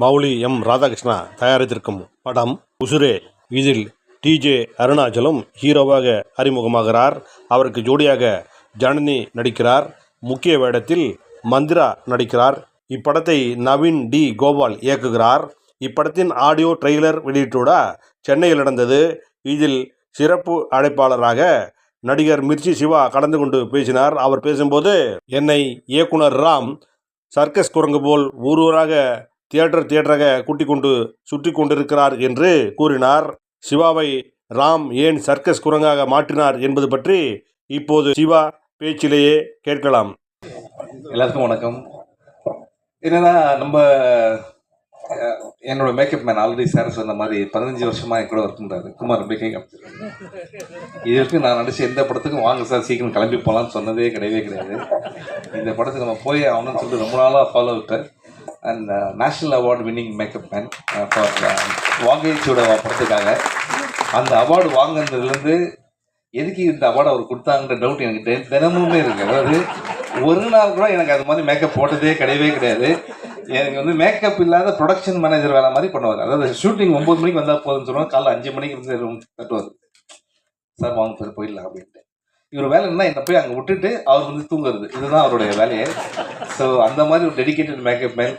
Mouli M. Radhakrishna தயாரித்திருக்கும் படம் உசுரே. இதில் டிஜே அருணாச்சலம் ஹீரோவாக அறிமுகமாகிறார். அவருக்கு ஜோடியாக ஜனனி நடிக்கிறார். முக்கிய வேடத்தில் மந்திரா நடிக்கிறார். இப்படத்தை நவீன் டி. கோபால் இயக்குகிறார். இப்படத்தின் ஆடியோ ட்ரெய்லர் வெளியீட்டோட சென்னையில் நடந்தது. இதில் சிறப்பு அழைப்பாளராக நடிகர் மிர்ச்சி சிவா கலந்து கொண்டு பேசினார். அவர் பேசும்போது, என்னை இயக்குனர் ராம் சர்க்கஸ் குரங்கு போல் ஊராக தியேட்டராக கூட்டிக் கொண்டு சுற்றி கொண்டிருக்கிறார் என்று கூறினார். சிவாவை ராம் ஏன் சர்க்கஸ் குரங்காக மாற்றினார் என்பது பற்றி இப்போது சிவா பேச்சிலேயே கேட்கலாம். எல்லாருக்கும் வணக்கம். என்னன்னா, என்னோட மேக்கப் மேன் ஆல்ரெடி சார் சொன்ன மாதிரி 15 வருஷமா என் கூட ஒர்க் பண்ணுறாரு குமார் மேக்கிங். இது வரைக்கும் நான் நடிச்ச எந்த படத்துக்கும் வாங்க சார் சீக்கிரம் கிளம்பி போகலான்னு சொன்னதே கிடையாது. இந்த படத்துக்கு நம்ம போய் ஆகணும்னு சொல்லிட்டு ரொம்ப நாளாக ஃபாலோ விட்டேன். And national award winning makeup man for வாகேஜோட படத்துக்காக அந்த அவார்டு வாங்கினதுலேருந்து எதுக்கு இந்த அவார்டு அவர் கொடுத்தாங்கன்ற டவுட் எனக்கு தினமுமே இருக்குது. அதாவது ஒரு நாள் கூட எனக்கு அது மாதிரி மேக்கப் போட்டதே கிடையாது. எனக்கு மேக்கப் இல்லாத ப்ரொடக்ஷன் மேனேஜர் வேலை மாதிரி பண்ணுவார். அதாவது ஷூட்டிங் 9 மணிக்கு வந்தால் போதுன்னு சொல்லுவாங்க, காலைல 5 மணிக்கு வந்து ரூம் தட்டுவார். சார் வாங்க சார் போயிடலாம் அப்படின்ட்டு. இவர் வேலை என்ன, என்னை போய் அங்கே விட்டுட்டு அவர் வந்து தூங்குறது, இதுதான் அவருடைய வேலையை. ஸோ அந்த மாதிரி ஒரு டெடிக்கேட்டட் மேக்கப் மேன்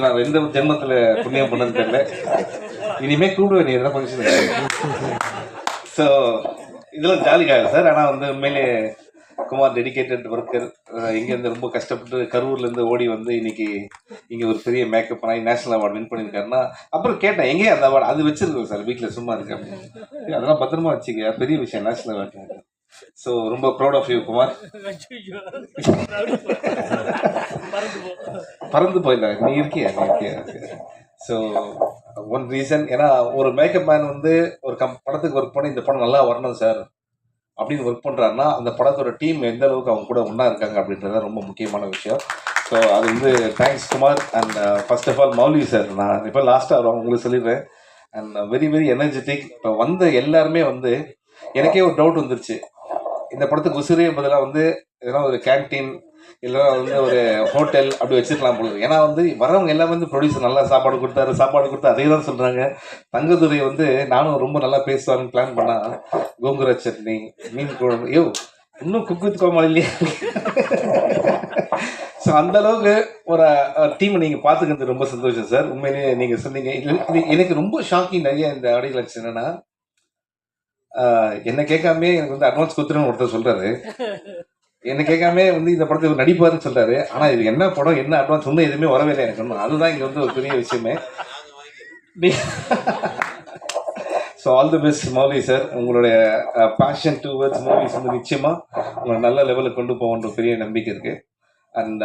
நான் எந்த ஜென்மத்தில் புண்ணியம் பண்ணது தெரியல. இனிமேல் கூப்பிடுவேன் நீ எதனா ஃபங்க்ஷன். ஸோ இதெல்லாம் ஜாலிக்காக சார். ஆனால் வந்து உண்மையிலே குமார் டெடிக்கேட்டட் ஒர்க்கர். இங்கேருந்து ரொம்ப கஷ்டப்பட்டு கரூர்லேருந்து ஓடி வந்து இன்னைக்கு இங்கே ஒரு பெரிய மேக்கப் பண்ணி நேஷனல் அவார்டு வின் பண்ணியிருக்காருன்னா, அப்புறம் கேட்டேன் எங்கேயும் அந்த அவார்டு அது வச்சிருக்கோம் சார், வீட்டில் சும்மா இருக்கு அப்படின்னு. அதெல்லாம் பத்திரமா வச்சுக்க, பெரிய விஷயம் நேஷனல் அவார்டு. ஸோ ரொம்ப ப்ரௌட் ஆஃப் யூ குமார். பறந்து போயிடல, நீ இருக்கியா. ஸோ ஒன் ரீசன், ஏன்னா ஒரு மேக்கப் மேன் வந்து ஒரு படத்துக்கு ஒர்க் பண்ணி இந்த படம் நல்லா வரணும் சார் அப்படின்னு ஒர்க் பண்ணுறாருன்னா, அந்த படத்தோட டீம் எந்த அளவுக்கு அவங்க கூட ஒன்றா இருக்காங்க அப்படின்றது ரொம்ப முக்கியமான விஷயம். ஸோ அது வந்து thanks Kumar. And first of all Mouli sir, நான் இப்போ லாஸ்ட்டாக உங்களுக்கு சொல்லிடுறேன். And very very energetic. இப்போ வந்த எல்லாருமே வந்து எனக்கே ஒரு டவுட் வந்துருச்சு, இந்த படத்துக்கு உசுரே பதிலாக வந்து எதனா ஒரு கேன்டீன் இல்லைனா வந்து ஒரு ஹோட்டல் அப்படி வச்சுருக்கலாம் போல. ஏன்னா வந்து வரவங்க எல்லாமே வந்து ப்ரொடியூசர் நல்லா சாப்பாடு கொடுத்தா அதே தான் சொல்கிறாங்க. தங்கதுரை வந்து நானும் ரொம்ப நல்லா பேசுவாருன்னு பிளான் பண்ணால் கோங்குரா சட்னி, மீன் குழம்பு, ஐயோ இன்னும் குக் வித் கோமாளி இல்லையா. ஸோ அந்த அளவுக்கு ஒரு டீமை நீங்கள் பார்த்துக்கிறது ரொம்ப சந்தோஷம் சார். உண்மையிலேயே நீங்கள் சொன்னீங்க. எனக்கு ரொம்ப ஷாக்கிங் நிறைய இந்த ஆடியோ என்னன்னா, என்ன கேட்காமே எனக்கு வந்து அட்வான்ஸ் கொடுத்துருன்னு ஒருத்தர் சொல்றாரு. என்ன கேட்காம வந்து இந்த படத்துக்கு நடிப்பாருன்னு சொல்றாரு. ஆனா இது என்ன படம், என்ன அட்வான்ஸ் ஒன்றும் எதுவுமே வரவே இல்லை எனக்கு ஒன்றும். அதுதான் இங்க வந்து ஒரு பெரிய விஷயமே. So all the best Mouli sir. உங்களுடைய பேஷன் டுவர்ட்ஸ் மூவிஸ் வந்து நிச்சயமா உங்களை நல்ல லெவலுக்கு கொண்டு போகன்ற பெரிய நம்பிக்கை இருக்கு. அண்ட்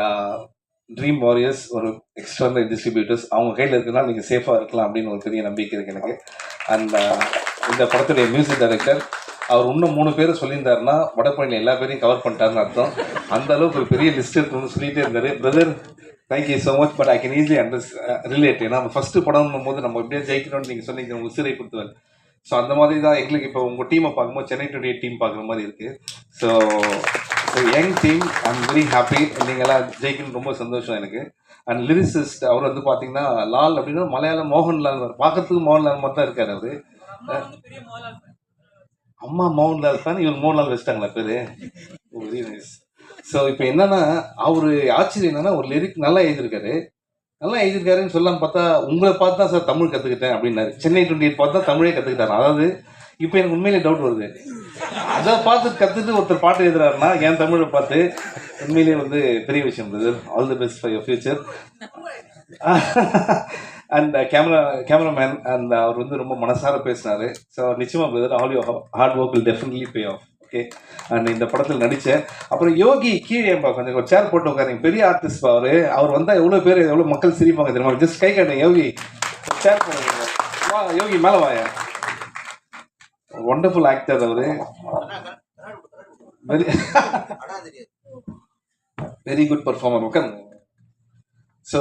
ட்ரீம் வாரியர்ஸ் ஒரு எக்ஸ்டர்னல் டிஸ்ட்ரிபியூட்டர்ஸ் அவங்க கையில் இருக்குன்னா நீங்கள் சேஃபாக இருக்கலாம் அப்படின்னு ஒரு பெரிய நம்பிக்கை இருக்கு எனக்கு. அண்ட் இந்த படத்துடைய மியூசிக் டைரக்டர் அவர் இன்னும் 3 பேர் சொல்லியிருந்தாருன்னா வடபழனி எல்லா பேரையும் கவர் பண்ணிட்டாருன்னு அர்த்தம். அந்த அளவுக்கு ஒரு பெரிய லிஸ்ட் இருக்குன்னு சொல்லிட்டே இருந்தாரு. Brother thank you so much. But I can easily relate. ஏன்னா நம்ம ஃபர்ஸ்ட் படம் போது நம்ம எப்படியே ஜெயிக்கணும்னு நீங்கள் சொன்னீங்க, உங்கள் உசிரை கொடுத்துவார். ஸோ அந்த மாதிரி தான் எங்களுக்கு இப்போ உங்கள் டீமை பார்க்கும்போது சென்னை 28 டீம் பார்க்குற மாதிரி இருக்குது. So young team, I am very happy. நீங்கள்லாம் ஜெயிக்கணும்னு ரொம்ப சந்தோஷம் எனக்கு. அண்ட் லிரிசிஸ்ட் அவர் வந்து பார்த்தீங்கன்னா லால் அப்படின்னா மலையாளம் மோகன்லால், பார்க்கறதுக்கு மோகன்லால் மாதிரி தான் இருக்காரு அவரு. அம்மா மோகன்லால் தான், இவர் மோகன்லால் வச்சுட்டாங்களா பேரு. Very nice. ஸோ இப்போ என்னன்னா, அவரு ஆச்சரியம் என்னன்னா, ஒரு லிரிக் நல்லா எழுதியிருக்காருன்னு சொல்லாம பார்த்தா உங்களை பார்த்து தான் சார் தமிழ் கற்றுக்கிட்டேன் அப்படின்னாரு. சென்னை 28 பார்த்து தான் தமிழே கற்றுக்கிட்டாரு. அதாவது இப்போ எனக்கு உண்மையிலே டவுட் வருது, அதை பார்த்து கற்றுட்டு ஒருத்தர் பாட்டு எழுதுறாருன்னா என் தமிழை பார்த்து உண்மையிலேயே வந்து பெரிய விஷயம். Brother all the best for your future. And cameraman and அவர் வந்து ரொம்ப மனசார பேசினாரு. ஸோ நிச்சயமா brother all your hard work will definitely pay off. Okay. And இந்த படத்தில் நடித்தேன். அப்புறம் யோகி கீழே கொஞ்சம் ஒரு சேர் போட்டு உட்காருங்க, பெரிய ஆர்டிஸ்ட் அவர் வந்தால் எவ்வளோ பேர் எவ்வளோ மக்கள் சிரிப்பாங்க தெரியுமா. ஜஸ்ட் கை காட்டுங்க யோகி, சேர் போடுங்க. வா யோகி மேலே வாயா. ஒண்டர்ஃபுல் ஆக்டர் அவரு. Very very good performer. உட்காருங்க. ஸோ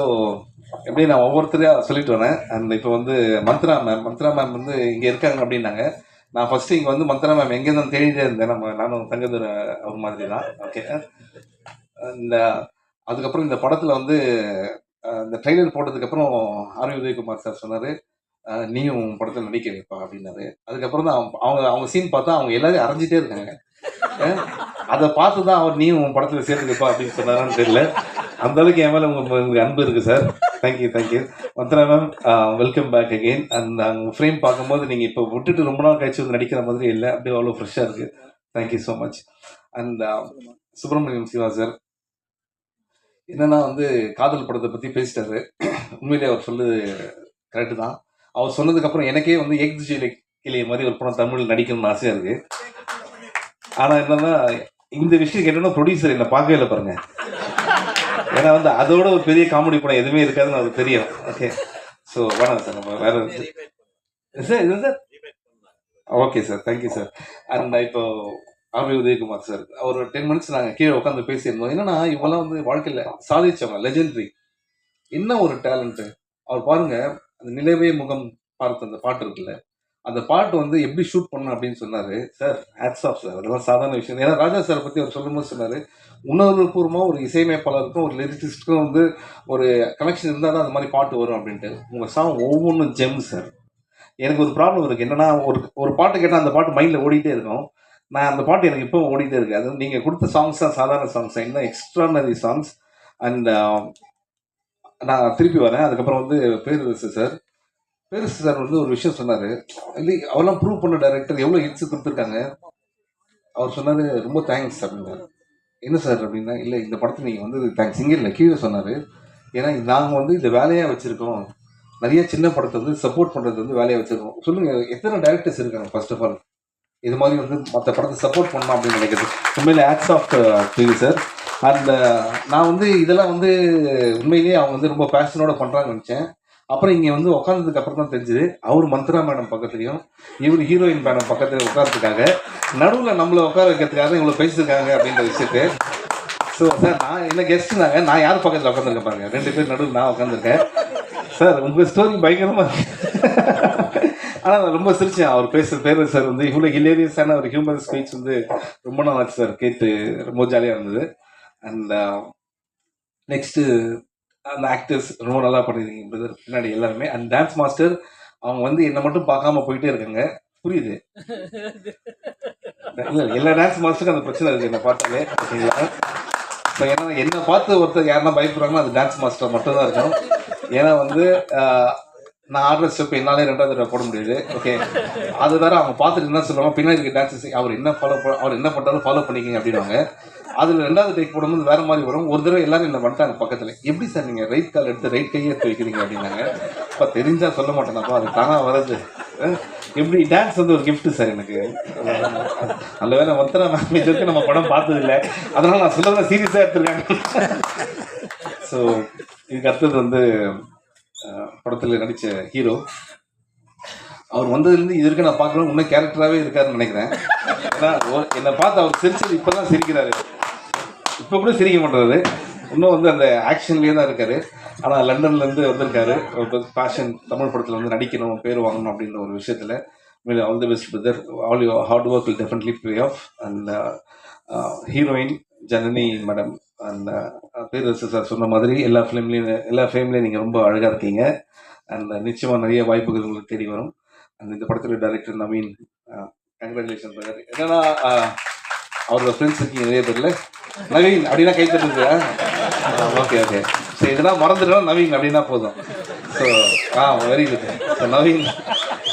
எப்படி நான் ஒவ்வொருத்தரையாக சொல்லிட்டு வரேன். அண்ட் இப்போ வந்து மந்த்ரா மேம் வந்து இங்கே இருக்காங்க அப்படின்னாங்க. நான் ஃபஸ்ட்டு இங்கே வந்து மந்த்ரா மேம் எங்கே தான் தேடிட்டே இருந்தேன். நானும் தங்கதுரை அவர் மாதிரி தான். ஓகே. இந்த அதுக்கப்புறம் இந்த படத்தில் வந்து இந்த ட்ரெய்லர் போட்டதுக்கப்புறம் ஆர்வி உதயகுமார் சார் சொன்னார், நீயும் உன் படத்தில் நடிக்க வைப்பா அப்படின்னாரு. அதுக்கப்புறம் தான் அவங்க அவங்க சீன் பார்த்தா அவங்க எல்லாரும் அரைஞ்சிட்டே இருக்காங்க. அதை பார்த்து தான் அவர் நீயும் உன் படத்தில் சேர்த்துக்கப்பா அப்படின்னு சொன்னாரான்னு தெரியல. அந்த அளவுக்கு என் மேலே உங்களுக்கு அன்பு இருக்குது sir. Thank you Vandana ma'am, welcome back again. And உங்கள் ஃப்ரேம் பார்க்கும்போது நீங்கள் இப்போ விட்டுட்டு ரொம்ப நாள் கழிச்சு வந்து நடிக்கிற மாதிரி இல்லை, அப்படியே அவ்வளோ ஃப்ரெஷ்ஷாக இருக்குது. Thank you so much. And Subramaniam Siva sir என்னன்னா வந்து காதல் படத்தை பற்றி பேசிட்டாரு. உண்மையிலே அவர் சொல்லுது கரெக்டு தான். அவர் சொன்னதுக்கப்புறம் எனக்கே வந்து ஏக் துஜிலே கிளிய மாதிரி ஒரு படம் தமிழ் நடிக்கணும்னு ஆசையாக இருக்குது. ஆனால் என்னன்னா இந்த விஷயம் கேட்டோன்னா ப்ரொடியூசர் என்னை பார்க்கவே இல்லை பாருங்க. ஏன்னா வந்து அதோட ஒரு பெரிய காமெடி படம் எதுவுமே இருக்காதுன்னு அவருக்கு தெரியும். ஓகே, ஸோ வேணாம் சார், நம்ம வேற சார் இது sir. Okay sir, thank you sir. And இப்போ ஆர்வி உதயகுமார் சார் ஒரு 10 மினிட்ஸ் நாங்கள் கீழே உட்காந்து பேசியிருந்தோம். என்னன்னா இவங்கெல்லாம் வந்து வாழ்க்கையில் சாதிச்சவங்க, லெஜெண்டரி. என்ன ஒரு டேலண்ட்டு அவர் பாருங்க. அந்த நிலவே முகம் பார்த்த அந்த பாட்டு இருக்குல்ல, அந்த பாட்டு வந்து எப்படி ஷூட் பண்ணணும் அப்படின்னு சொன்னாரு சார். ஹேட்ஸ் ஆஃப் சார், அதெல்லாம் சாதாரண விஷயம். ஏன்னா ராஜா சார் பற்றி அவர் சொல்லும்போது சொன்னார், உணர்வுபூர்வமாக ஒரு இசையமைப்பாளருக்கும் ஒரு லிரிசிஸ்ட்டுக்கும் வந்து ஒரு கனெக்ஷன் இருந்தால் தான் அந்த மாதிரி பாட்டு வரும் அப்படின்ட்டு. உங்கள் சாங் ஒவ்வொன்றும் ஜெம் சார். எனக்கு ஒரு ப்ராப்ளம் இருக்குது என்னன்னா, ஒரு பாட்டு கேட்டால் அந்த பாட்டு மைண்டில் ஓடிட்டே இருக்கும். நான் அந்த பாட்டு எனக்கு இப்போ ஓடிட்டே இருக்கு. அது நீங்கள் கொடுத்த சாங்ஸ் தான் சாதாரண சாங்ஸ், இன்னும் எக்ஸ்ட்ரானரி சாங்ஸ். அண்ட் நான் திருப்பி வரேன். அதுக்கப்புறம் வந்து பேரரசு சார் வந்து ஒரு விஷயம் சொன்னார். இல்லை அவெல்லாம் ப்ரூவ் பண்ண டைரக்டர் எவ்வளோ ஹிட்ஸ் கொடுத்துருக்காங்க. அவர் சொன்னார் ரொம்ப தேங்க்ஸ் அப்படின்னாரு. என்ன சார் அப்படின்னா, இல்லை இந்த படத்தை நீங்கள் வந்து தேங்க்ஸ் இங்கே இல்லை கீழே சொன்னார். ஏன்னா நாங்கள் வந்து இந்த வேலையாக வச்சுருக்கோம். நிறைய சின்ன படத்தை வந்து சப்போர்ட் பண்ணுறது வந்து வேலையாக வச்சுருக்கோம். சொல்லுங்கள் எத்தனை டைரக்டர்ஸ் இருக்காங்க ஃபர்ஸ்ட் ஆஃப் ஆல் இது மாதிரி வந்து மற்ற படத்தை சப்போர்ட் பண்ணலாம் அப்படின்னு நினைக்கிறது. உண்மையிலே hats off to sir. And நான் வந்து இதெல்லாம் வந்து உண்மையிலேயே அவங்க வந்து ரொம்ப பேஷனோட பண்ணுறாங்கன்னு நினச்சேன். அப்புறம் இங்கே வந்து உட்காந்ததுக்கு அப்புறம் தான் தெரிஞ்சுது அவர் மந்த்ரா மேடம் பக்கத்துலையும் இவர் ஹீரோயின் மேடம் பக்கத்தில் உட்காரத்துக்காக நடுவில் நம்மளை உட்கார வைக்கிறதுக்காக இவ்வளோ பேசியிருக்காங்க அப்படின்ற விஷயத்து. ஸோ சார் நான் என்ன கெஸ்ட்டுனாங்க, நான் யார் பக்கத்தில் உட்காந்துருக்கேன் பாருங்க, 2 பேர் நடுவில் நான் உட்காந்துருக்கேன். சார் உங்கள் ஸ்டோரி பயங்கரமாக ஆனால் நான் ரொம்ப சிரிச்சேன். அவர் பேர் சார் வந்து இவ்வளோ ஹிலேரியஸான ஒரு ஹியூமன் ஸ்பீச் வந்து ரொம்ப நாள் ஆச்சு சார் கேட்டு, ரொம்ப ஜாலியாக இருந்தது. அண்ட் நெக்ஸ்ட்டு அந்த ஆக்டர்ஸ் ரொம்ப நல்லா பண்ணியிருக்கீங்க பிரதர் பின்னாடி எல்லாருமே. அண்ட் டான்ஸ் மாஸ்டர் அவங்க வந்து என்னை மட்டும் பார்க்காம போயிட்டே இருக்காங்க, புரியுது. இல்லை எல்லா டான்ஸ் மாஸ்டருக்கும் அந்த பிரச்சனை இருக்குது என்னை பார்த்தாலே, ஓகேங்களா. ஸோ ஏன்னா என்னை பார்த்து ஒருத்தர் யாருன்னா பயப்படுறாங்கன்னா அது டான்ஸ் மாஸ்டர் மட்டும்தான் இருக்கும். ஏன்னா வந்து நான் ஆடுற ஸ்டெப் என்னாலே 2வது தடவை போட முடியாது. ஓகே, அது வேற அவங்க பார்த்துட்டு என்ன சொல்லுவாங்க, பின்னாடி இருக்க டான்ஸஸ் அவர் என்ன பண்ணுறாலும் ஃபாலோ பண்ணிக்கிங்க அப்படின்வாங்க. அதில் 2வது டேக் போடும்போது வேறு மாதிரி வரும். ஒரு தடவை எல்லாரும் என்ன பண்ணிட்டாங்க பக்கத்தில், எப்படி சார் நீங்கள் ரைட் கால் எடுத்து ரைட் கையை எடுத்து வைக்கிறீங்க அப்படின்னாங்க. இப்போ தெரிஞ்சால் சொல்ல மாட்டேனாப்பா, அது தானாக வர்றது. எப்படி டான்ஸ் வந்து ஒரு கிஃப்ட்டு சார் எனக்கு. நல்ல வேலை மொத்தம் மேம் நம்ம படம் பார்த்ததில்லை, அதனால் நான் சொல்லதான் சீரியஸாக எடுத்துருக்காங்க. ஸோ இதுக்கு அடுத்தது வந்து படத்தில் நடித்த ஹீரோ அவர் வந்ததுலேருந்து இது வரைக்கும் நான் பார்க்கணும் இன்னும் கேரக்டராகவே இருக்காருன்னு நினைக்கிறேன். ஏன்னா என்னை பார்த்து அவர் சிரிச்சது இப்போ தான் சிரிக்கிறாரு, இப்போ கூட சிரிக்க மாட்டாரு. இன்னும் வந்து அந்த ஆக்ஷன்லேயே தான் இருக்காரு. ஆனால் லண்டன்லேருந்து வந்திருக்காரு, பேஷன் தமிழ் படத்தில் வந்து நடிக்கணும், பேர் வாங்கணும் அப்படின்ற ஒரு விஷயத்தில். All the best brother, all your hard work will definitely pay off. And heroine Janani madam and Perarasu sir சொன்ன மாதிரி எல்லா ஃபிலிம்லேயும் நீங்கள் ரொம்ப அழகாக இருக்கீங்க. அண்ட் நிச்சயமாக நிறைய வாய்ப்புகள் உங்களுக்கு தேடி வரும். அண்ட் இந்த படத்தில் டைரக்டர் நவீன், கங்க்ராச்சுலேஷன் பிரதர். என்னன்னா அவரோட ஃப்ரெண்ட்ஸ் இருக்கீங்க நிறைய பேர்ல, நவீன் அப்படின்னா கை தட்டுது. ஓகே ஸோ இதெல்லாம் மறந்துட்டோம் நவீன் அப்படின்னா போதும். So very good. So Naveen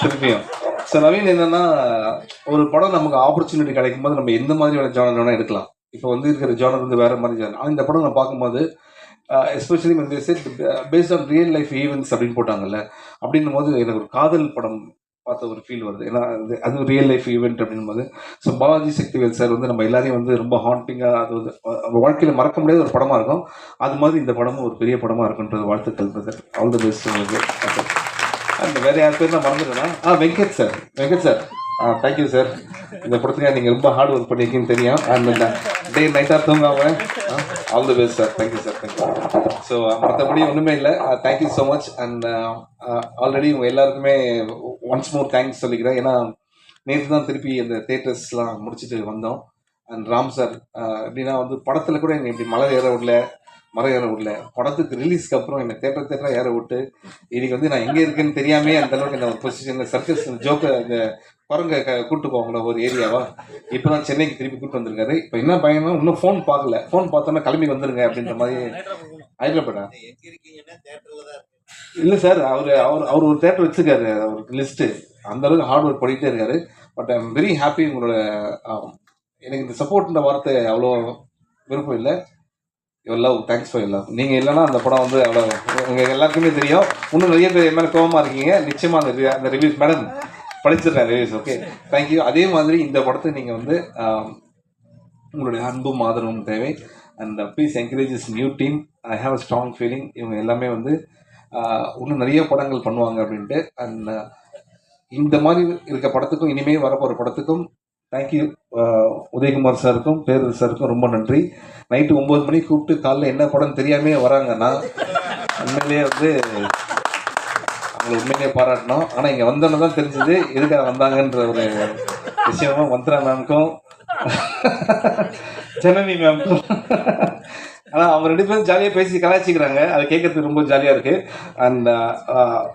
திருப்பியும். ஸோ நவீன் என்னன்னா ஒரு படம் நமக்கு ஆப்பர்ச்சுனிட்டி கிடைக்கும் போது நம்ம எந்த மாதிரியான ஜானர் வேணால் எடுக்கலாம். இப்போ வந்து இருக்கிற ஜானர் வந்து வேறு மாதிரி ஜானர். ஆனால் இந்த படம் நான் பார்க்கும்போது எஸ்பெஷலி வந்து based on real life events அப்படின்னு போட்டாங்கல்ல, அப்படின்னும் போது எனக்கு ஒரு காதல் படம் பார்த்த ஒரு ஃபீல் வருது. ஏன்னா அது ரியல் லைஃப் ஈவெண்ட் அப்படின்னும் போது. ஸோ பாலாஜி சக்திவேல் சார் வந்து நம்ம எல்லாரையும் வந்து ரொம்ப ஹாண்டிங்காக, அது வந்து வாழ்க்கையில் மறக்க முடியாத ஒரு படமாக இருக்கும். அது மாதிரி இந்த படமும் ஒரு பெரிய படமாக இருக்குன்றது வாழ்த்துக்கள் பிரதர். ஆல் தி பெஸ்ட் உங்களுக்கு. அந்த வேறு யார் பேர் நான் மறந்துட்டேன்னா வெங்கட் சார் தேங்க்யூ சார். இந்த படத்துக்காக நீங்கள் ரொம்ப ஹார்ட் ஒர்க் பண்ணியிருக்கீங்கன்னு தெரியும். அண்ட் டே நைட்டாக தூங்காமல் all the best sir. Thank you sir, thank you. So மற்றபடி ஒன்றுமே இல்லை. Thank you so much. And already உங்கள் எல்லாருக்குமே ஒன்ஸ் மோர் தேங்க்ஸ் சொல்லிக்கிறேன். ஏன்னா நேற்று தான் திருப்பி அந்த தேட்டர்ஸ்லாம் முடிச்சுட்டு வந்தோம். அண்ட் ராம் சார் எப்படின்னா வந்து படத்தில் கூட என்னை இப்படி மலை ஏற விடல, மரம் ஏற விடல. படத்துக்கு ரிலீஸ்க்கு அப்புறம் என்னை தேட்டர் ஏற விட்டு இன்னைக்கு வந்து நான் எங்கே இருக்கேன்னு தெரியாமே அந்த அளவுக்கு என்ன ஒரு பொசிஷனில் சர்க்கஸ் ஜோக்கை அந்த குரங்க கூட்டு போவாங்கள ஒரு ஏரியாவா இப்போ தான் சென்னைக்கு திருப்பி கூட்டு வந்திருக்காரு. இப்போ என்ன பையனா இன்னும் ஃபோன் பார்க்கல, ஃபோன் பார்த்தோன்னா கிளம்பி வந்துருங்க அப்படின்ற மாதிரி. ஹைதராபாடா இல்லை சார், அவர் ஒரு தேட்டர் வச்சுருக்காரு, அவருக்கு லிஸ்ட்டு. அந்த அளவுக்கு ஹார்ட் ஒர்க் பண்ணிகிட்டே இருக்காரு. But I am very happy. உங்களோட எனக்கு இந்த சப்போர்ட்ன்ற வார்த்தை அவ்வளோ விருப்பம் இல்லை. Your love, thanks for your love. நீங்கள் இல்லைன்னா அந்த படம் வந்து அவ்வளோ உங்களுக்கு எல்லாருக்குமே தெரியும். இன்னும் நிறைய பேர் மேலே கோபமாக இருக்கீங்க. நிச்சயமாக அந்த ரிவ்யூஸ் மேடம் படிச்சிடுறேன் ரிவ்யூஸ். Okay, thank you. அதே மாதிரி இந்த படத்தை நீங்கள் வந்து உங்களுடைய அன்பும் ஆதரவும் தேவை. And please encourage is new team. I have a strong feeling இவங்க எல்லாமே வந்து இன்னும் நிறைய படங்கள் பண்ணுவாங்க அப்படின்ட்டு. அண்ட் இந்த மாதிரி இருக்க படத்துக்கும் இனிமேல் வரப்போகிற படத்துக்கும் தேங்க்யூ. உதயகுமார் சாருக்கும் பேரரசு சாருக்கும் ரொம்ப நன்றி. நைட்டு 9 மணிக்கு கூப்பிட்டு காலைல என்ன படம் தெரியாமே வராங்கன்னா உண்மையிலேயே வந்து அவங்களை உண்மையிலேயே பாராட்டணும். ஆனால் இங்கே வந்தோன்னு தான் தெரிஞ்சது எதுக்காக வந்தாங்கன்ற ஒரு விஷயமும் மந்த்ரா மேம்க்கும் ஜனனி மேம்க்கும். ஆனால் அவங்க 2 பேரும் ஜாலியாக பேசி கலாய்ச்சிக்கிறாங்க. அதை கேட்கறதுக்கு ரொம்ப ஜாலியாக இருக்குது. And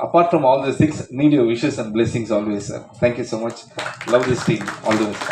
apart from all this things, need your wishes and blessings always sir. Thank you so much. Love this team. All the best.